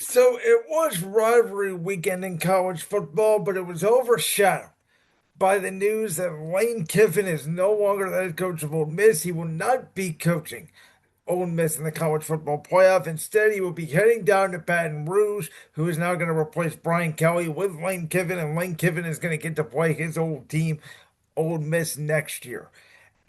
So it was rivalry weekend in college football, but it was overshadowed by the news that Lane Kiffin is no longer the head coach of Ole Miss. He will not be coaching Ole Miss in the college football playoff. Instead, he will be heading down to Baton Rouge, who is now going to replace Brian Kelly with Lane Kiffin, and Lane Kiffin is going to get to play his old team, Ole Miss, next year.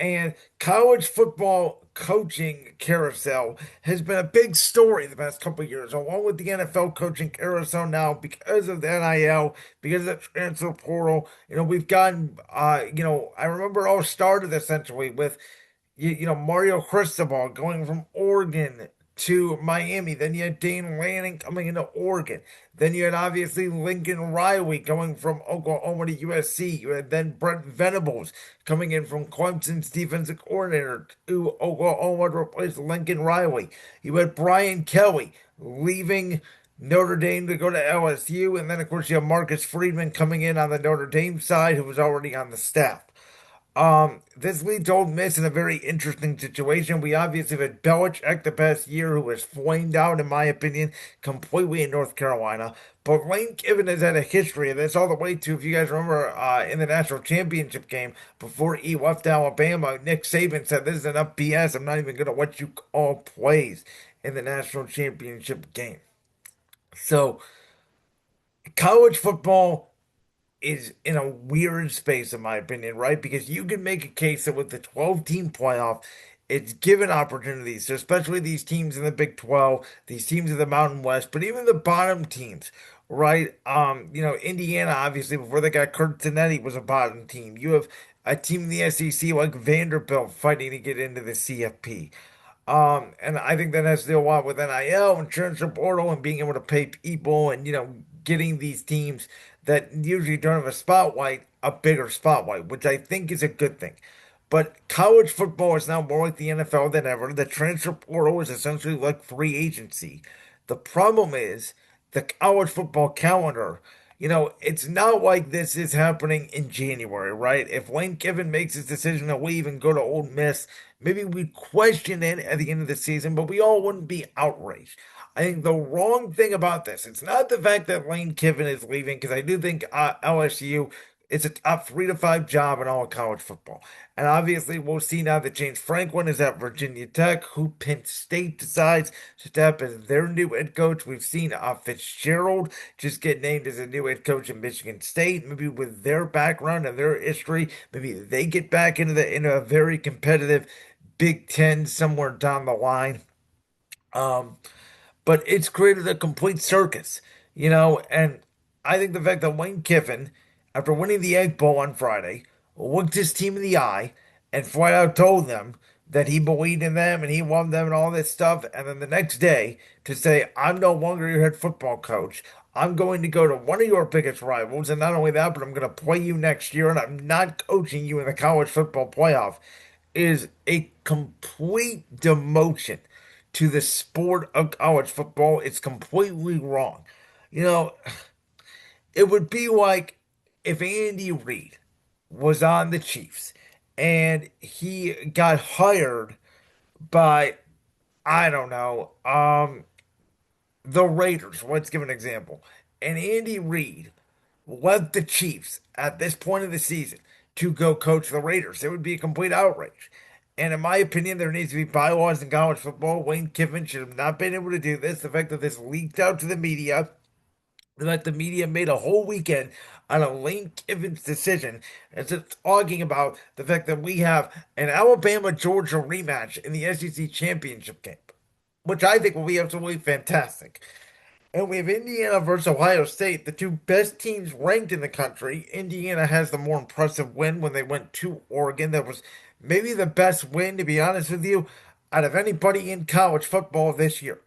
And college football coaching carousel has been a big story the past couple of years, along with the NFL coaching carousel now because of the NIL, because of the transfer portal. We've gotten, I remember it all started essentially with Mario Cristobal going from Oregon to Miami. Then you had Dane Lanning coming into Oregon. Then you had obviously Lincoln Riley going from Oklahoma to USC. You had then Brent Venables coming in from Clemson's defensive coordinator to Oklahoma to replace Lincoln Riley. You had Brian Kelly leaving Notre Dame to go to LSU. And then, of course, you have Marcus Freeman coming in on the Notre Dame side, who was already on the staff. This leads Ole Miss in a very interesting situation. We obviously have had Belichick the past year, who has flamed out, in my opinion, completely in North Carolina. But Lane Kiffin has had a history of this all the way to, if you guys remember, in the national championship game before he left Alabama, Nick Saban said, "This is enough BS. I'm not even going to let you call plays in the national championship game." So, college football is in a weird space, in my opinion, right? Because you can make a case that with the 12-team playoff, it's given opportunities, so especially these teams in the Big 12, these teams in the Mountain West, but even the bottom teams, right? Indiana, obviously, before they got Kurt Zanetti, was a bottom team. You have a team in the SEC like Vanderbilt fighting to get into the CFP. And I think that has to do a lot with NIL, insurance portal, and being able to pay people and, getting these teams that usually don't have a spotlight, a bigger spotlight, which I think is a good thing. But college football is now more like the NFL than ever. The transfer portal is essentially like free agency. The problem is the college football calendar. It's not like this is happening in January, right? If Lane Kiffin makes his decision to leave and go to Ole Miss, maybe we'd question it at the end of the season, but we all wouldn't be outraged. I think the wrong thing about this, it's not the fact that Lane Kiffin is leaving, because I do think LSU is a top 3 to 5 job in all of college football. And obviously, we'll see now that James Franklin is at Virginia Tech, who Penn State decides to step as their new head coach. We've seen Fitzgerald just get named as a new head coach in Michigan State. Maybe with their background and their history, maybe they get back into a very competitive Big Ten somewhere down the line. Um, but it's created a complete circus, and I think the fact that Lane Kiffin, after winning the Egg Bowl on Friday, looked his team in the eye and flat out told them that he believed in them and he loved them and all this stuff, and then the next day to say, "I'm no longer your head football coach. I'm going to go to one of your biggest rivals, and not only that, but I'm going to play you next year, and I'm not coaching you in the college football playoff," is a complete demotion to the sport of college football. It's completely wrong. You know, it would be like if Andy Reid was on the Chiefs and he got hired by, I don't know, the Raiders. Let's give an example. And Andy Reid left the Chiefs at this point of the season to go coach the Raiders. It would be a complete outrage. And in my opinion, there needs to be bylaws in college football. Lane Kiffin should have not been able to do this. The fact that this leaked out to the media, that the media made a whole weekend on a Lane Kiffin's decision, and just talking about the fact that we have an Alabama Georgia rematch in the SEC championship game, which I think will be absolutely fantastic. And we have Indiana versus Ohio State, the two best teams ranked in the country. Indiana has the more impressive win when they went to Oregon. That was maybe the best win, to be honest with you, out of anybody in college football this year.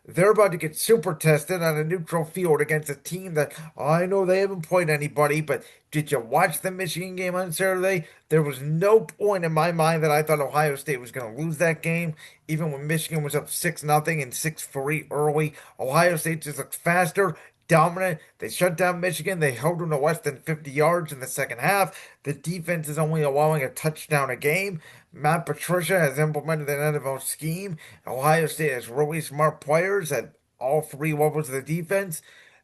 They're about to get super tested on a neutral field against a team that, I know they haven't played anybody, but did you watch the Michigan game on Saturday? There was no point in my mind that I thought Ohio State was going to lose that game, even when Michigan was up 6-0 and 6-3 early. Ohio State just looked faster, dominant. They shut down Michigan. They held them to less than 50 yards in the second half. The defense is only allowing a touchdown a game. Matt Patricia has implemented an NFL scheme. Ohio State has really smart players that all three levels of the defense.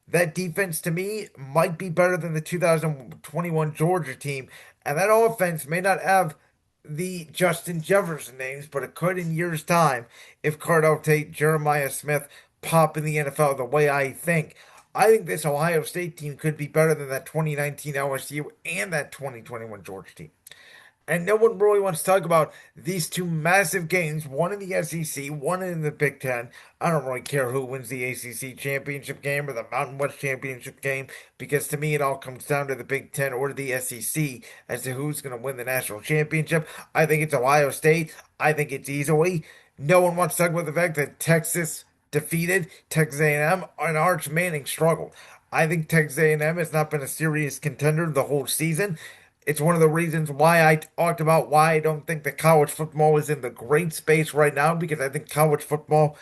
That defense to me might be better than the 2021 Georgia team. And that offense may not have the Justin Jefferson names, but it could in years' time if Cardell Tate, Jeremiah Smith pop in the NFL the way I think. I think this Ohio State team could be better than that 2019 LSU and that 2021 Georgia team. And no one really wants to talk about these two massive games, one in the SEC, one in the Big Ten. I don't really care who wins the ACC championship game or the Mountain West championship game, because to me it all comes down to the Big Ten or the SEC as to who's going to win the national championship. I think it's Ohio State. I think it's easily. No one wants to talk about the fact that Texas defeated Texas A&M and Arch Manning struggled. I think Texas A&M has not been a serious contender the whole season. It's one of the reasons why I talked about why I don't think that college football is in the great space right now, because I think college football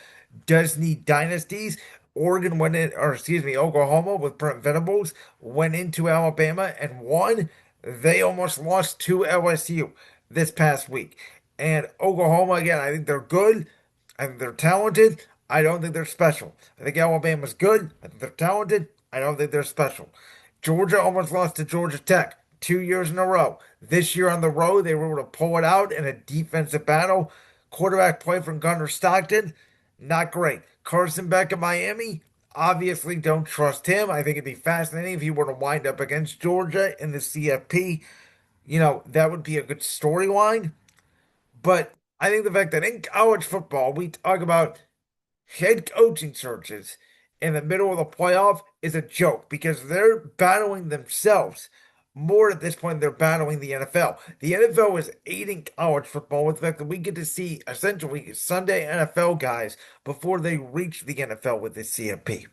does need dynasties. Oregon went in, or excuse me, Oklahoma with Brent Venables went into Alabama and won. They almost lost to LSU this past week. And Oklahoma, again, I think they're good. I think they're talented. I don't think they're special. I think Alabama's good. I think they're talented. I don't think they're special. Georgia almost lost to Georgia Tech 2 years in a row. This year on the road, they were able to pull it out in a defensive battle. Quarterback play from Gunnar Stockton, not great. Carson Beck in Miami, obviously don't trust him. I think it'd be fascinating if he were to wind up against Georgia in the CFP. That would be a good storyline. But I think the fact that in college football, we talk about head coaching searches in the middle of the playoff is a joke because they're battling themselves more at this point. They're battling the NFL. The NFL is aiding college football with the fact that we get to see essentially Sunday NFL guys before they reach the NFL with this CFP.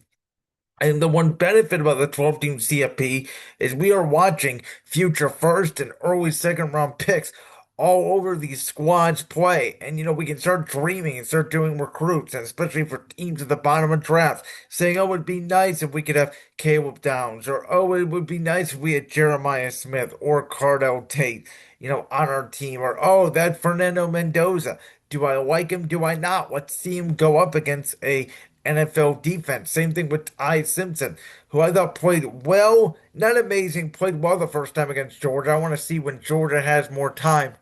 And the one benefit about the 12-team CFP is we are watching future first and early second round picks all over these squads play. And, we can start dreaming and start doing recruits, and especially for teams at the bottom of drafts, saying, oh, it would be nice if we could have Caleb Downs, or oh, it would be nice if we had Jeremiah Smith or Cardell Tate, on our team, or oh, that Fernando Mendoza. Do I like him? Do I not? Let's see him go up against a NFL defense. Same thing with Ty Simpson, who I thought played well, not amazing, played well the first time against Georgia. I want to see when Georgia has more time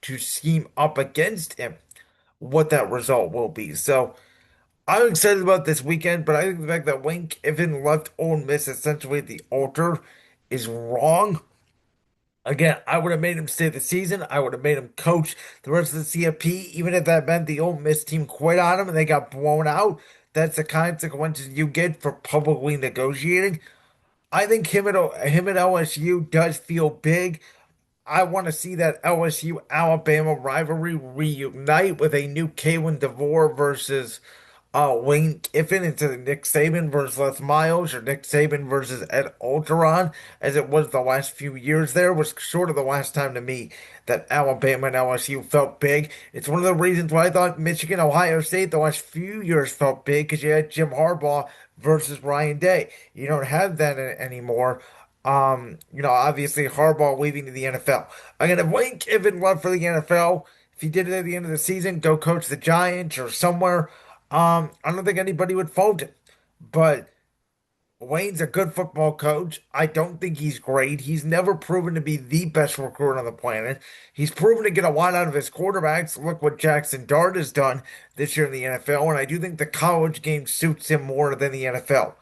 to scheme up against him, what that result will be. So I'm excited about this weekend, but I think the fact that Lane Kiffin left Ole Miss essentially at the altar is wrong. Again, I would have made him stay the season. I would have made him coach the rest of the CFP, even if that meant the Ole Miss team quit on him and they got blown out. That's the consequences you get for publicly negotiating. I think him at LSU does feel big. I want to see that LSU Alabama rivalry reunite with a new Kalen DeVore versus Lane Kiffin instead of Nick Saban versus Les Miles, or Nick Saban versus Ed Orgeron, as it was the last few years. There was sort of the last time to me that Alabama and LSU felt big. It's one of the reasons why I thought Michigan, Ohio State the last few years felt big, because you had Jim Harbaugh versus Ryan Day. You don't have that anymore. Obviously Harbaugh leaving to the NFL. Again, if Lane Kiffin left for the NFL, if he did it at the end of the season, go coach the Giants or somewhere, I don't think anybody would fault him. But Wayne's a good football coach. I don't think he's great. He's never proven to be the best recruiter on the planet. He's proven to get a lot out of his quarterbacks. Look what Jackson Dart has done this year in the NFL, and I do think the college game suits him more than the NFL.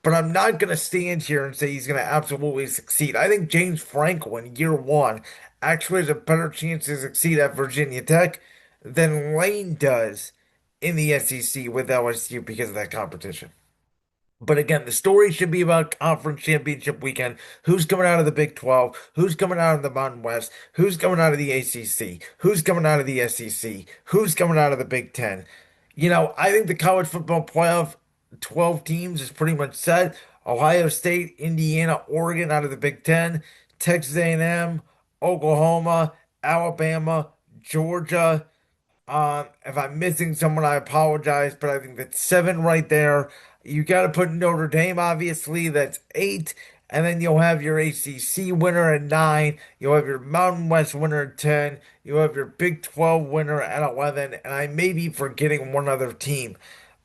But I'm not going to stand here and say he's going to absolutely succeed. I think James Franklin, year one, actually has a better chance to succeed at Virginia Tech than Lane does in the SEC with LSU because of that competition. But again, the story should be about conference championship weekend. Who's coming out of the Big 12? Who's coming out of the Mountain West? Who's coming out of the ACC? Who's coming out of the SEC? Who's coming out of the Big 10? I think the college football playoff 12 teams is pretty much set. Ohio State, Indiana, Oregon out of the Big 10, Texas A&M, Oklahoma, Alabama, Georgia. If I'm missing someone, I apologize, but I think that's seven right there. You got to put Notre Dame, obviously, that's eight. And then you'll have your ACC winner at nine. You'll have your Mountain West winner at 10. You'll have your Big 12 winner at 11. And I may be forgetting one other team.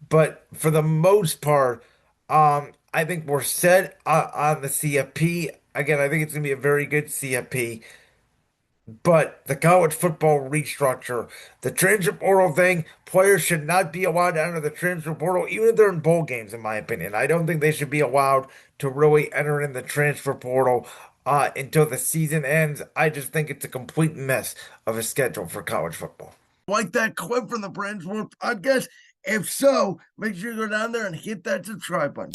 But for the most part, I think we're set on the CFP. Again, I think it's going to be a very good CFP. But the college football restructure, the transfer portal thing, players should not be allowed to enter the transfer portal, even if they're in bowl games, in my opinion. I don't think they should be allowed to really enter in the transfer portal until the season ends. I just think it's a complete mess of a schedule for college football. Like that clip from the Brands World podcast? If so, make sure you go down there and hit that subscribe button.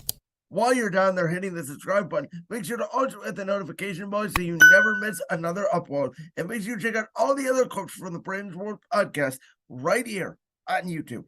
While you're down there hitting the subscribe button, make sure to also hit the notification bell so you never miss another upload. And make sure you check out all the other clips from the Brands World podcast right here on YouTube.